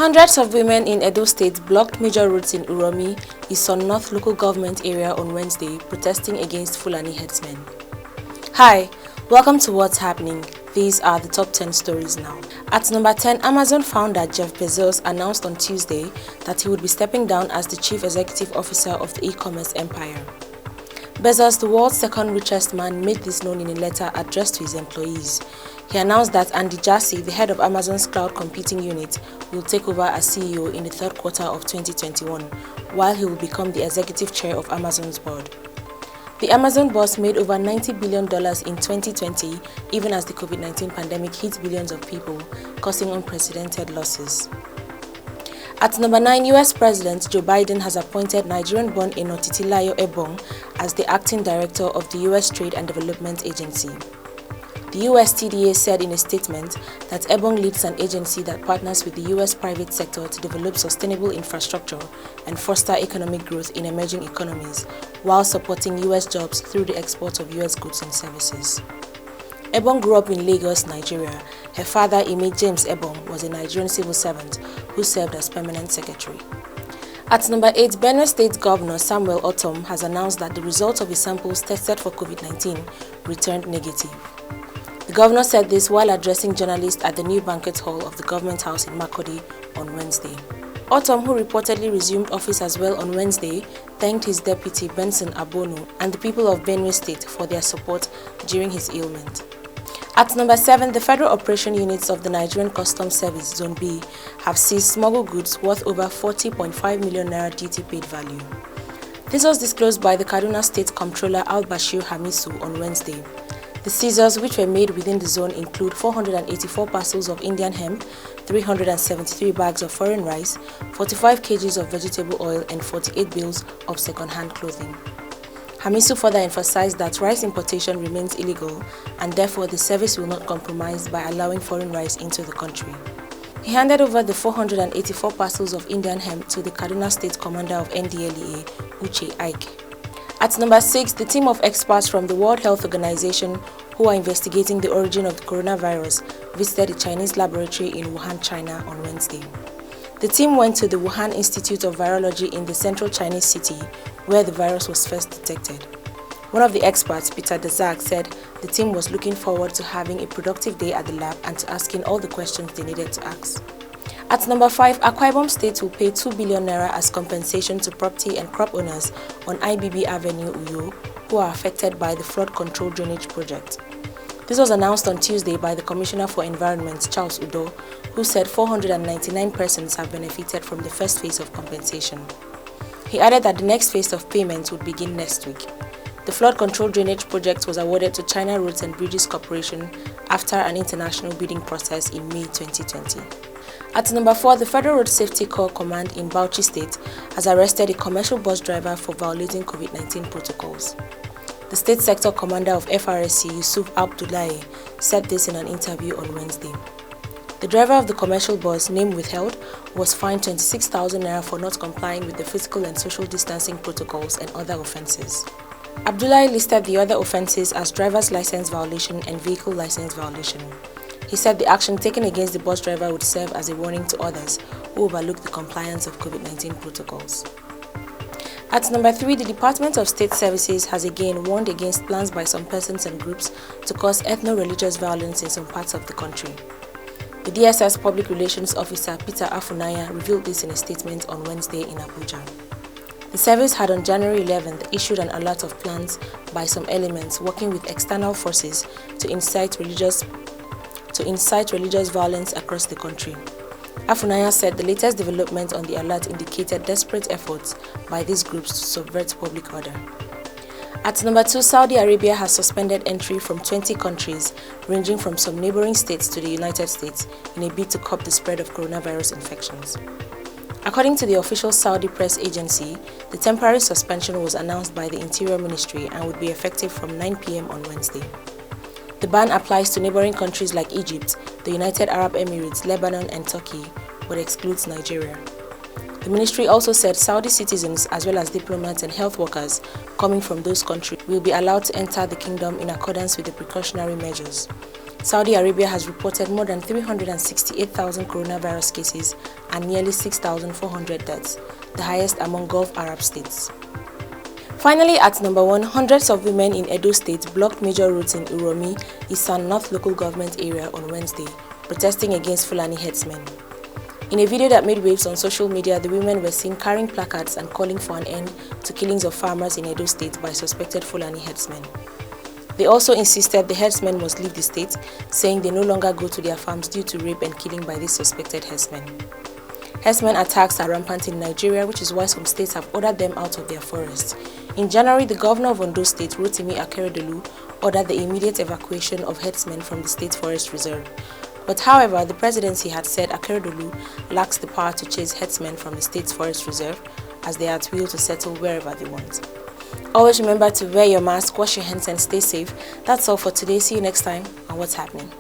Hundreds of women in Edo State blocked major roads in Uromi, Ison North local government area on Wednesday, protesting against Fulani herdsmen. Hi, welcome to What's Happening. These are the top 10 stories now. At number 10, Amazon founder Jeff Bezos announced on Tuesday that he would be stepping down as the chief executive officer of the e-commerce empire. Bezos, the world's second richest man, made this known in a letter addressed to his employees. He announced that Andy Jassy, the head of Amazon's cloud computing unit, will take over as CEO in the third quarter of 2021, while he will become the executive chair of Amazon's board. The Amazon boss made over $90 billion in 2020, even as the COVID-19 pandemic hit billions of people, causing unprecedented losses. At number 9, US President Joe Biden has appointed Nigerian-born Enotitilayo Ebong as the acting director of the US Trade and Development Agency. The USTDA said in a statement that Ebong leads an agency that partners with the US private sector to develop sustainable infrastructure and foster economic growth in emerging economies, while supporting US jobs through the export of US goods and services. Ebong grew up in Lagos, Nigeria. Her father, Ime James Ebong, was a Nigerian civil servant who served as permanent secretary. At number 8, Benue State Governor Samuel Ortom has announced that the results of his samples tested for COVID-19 returned negative. The governor said this while addressing journalists at the new banquet hall of the government house in Makurdi on Wednesday. Ortom, who reportedly resumed office as well on Wednesday, thanked his deputy Benson Abonu and the people of Benue State for their support during his ailment. At number 7, the Federal Operation Units of the Nigerian Customs Service Zone B have seized smuggled goods worth over 40.5 million naira duty paid value. This was disclosed by the Kaduna State Comptroller Al-Bashir Hamisu on Wednesday. The seizures, which were made within the zone, include 484 parcels of Indian hemp, 373 bags of foreign rice, 45 kgs of vegetable oil, and 48 bales of second-hand clothing. Hamisu further emphasized that rice importation remains illegal and therefore the service will not compromise by allowing foreign rice into the country. He handed over the 484 parcels of Indian hemp to the Kaduna State Commander of NDLEA, Uche Ike. At number 6, the team of experts from the World Health Organization who are investigating the origin of the coronavirus visited a Chinese laboratory in Wuhan, China on Wednesday. The team went to the Wuhan Institute of Virology in the central Chinese city, where the virus was first detected. One of the experts, Peter Daszak, said the team was looking forward to having a productive day at the lab and to asking all the questions they needed to ask. At number 5, Akwa Ibom State will pay 2 billion naira as compensation to property and crop owners on IBB Avenue, Uyo, who are affected by the flood control drainage project. This was announced on Tuesday by the Commissioner for Environment, Charles Udo, who said 499 persons have benefited from the first phase of compensation. He added that the next phase of payments would begin next week. The flood control drainage project was awarded to China Roads and Bridges Corporation after an international bidding process in May 2020. At number 4, the Federal Road Safety Corps Command in Bauchi State has arrested a commercial bus driver for violating COVID-19 protocols. The state sector commander of FRSC, Yusuf Abdullahi, said this in an interview on Wednesday. The driver of the commercial bus, name withheld, was fined 26,000 naira for not complying with the physical and social distancing protocols and other offences. Abdullahi listed the other offences as driver's license violation and vehicle license violation. He said the action taken against the bus driver would serve as a warning to others who overlook the compliance of COVID-19 protocols. At number 3, the Department of State Services has again warned against plans by some persons and groups to cause ethno-religious violence in some parts of the country. The DSS Public Relations Officer Peter Afunaya revealed this in a statement on Wednesday in Abuja. The service had on January 11th issued an alert of plans by some elements working with external forces to incite religious violence across the country. Afunaya said the latest development on the alert indicated desperate efforts by these groups to subvert public order. At number 2, Saudi Arabia has suspended entry from 20 countries, ranging from some neighboring states to the United States, in a bid to curb the spread of coronavirus infections. According to the official Saudi press agency, the temporary suspension was announced by the Interior Ministry and would be effective from 9 p.m. on Wednesday. The ban applies to neighboring countries like Egypt, the United Arab Emirates, Lebanon, and Turkey, but excludes Nigeria. The ministry also said Saudi citizens, as well as diplomats and health workers coming from those countries, will be allowed to enter the kingdom in accordance with the precautionary measures. Saudi Arabia has reported more than 368,000 coronavirus cases and nearly 6,400 deaths, the highest among Gulf Arab states. Finally, at number 1, hundreds of women in Edo State blocked major roads in Uromi, Isan North local government area on Wednesday, protesting against Fulani herdsmen. In a video that made waves on social media, the women were seen carrying placards and calling for an end to killings of farmers in Edo State by suspected Fulani herdsmen. They also insisted the herdsmen must leave the state, saying they no longer go to their farms due to rape and killing by these suspected herdsmen. Herdsmen attacks are rampant in Nigeria, which is why some states have ordered them out of their forests. In January, the governor of Ondo State, Rotimi Akeredolu, ordered the immediate evacuation of herdsmen from the state forest reserve. But however, the presidency had said Akeredolu lacks the power to chase herdsmen from the state's forest reserve, as they are at will to settle wherever they want. Always remember to wear your mask, wash your hands and stay safe. That's all for today. See you next time on What's Happening.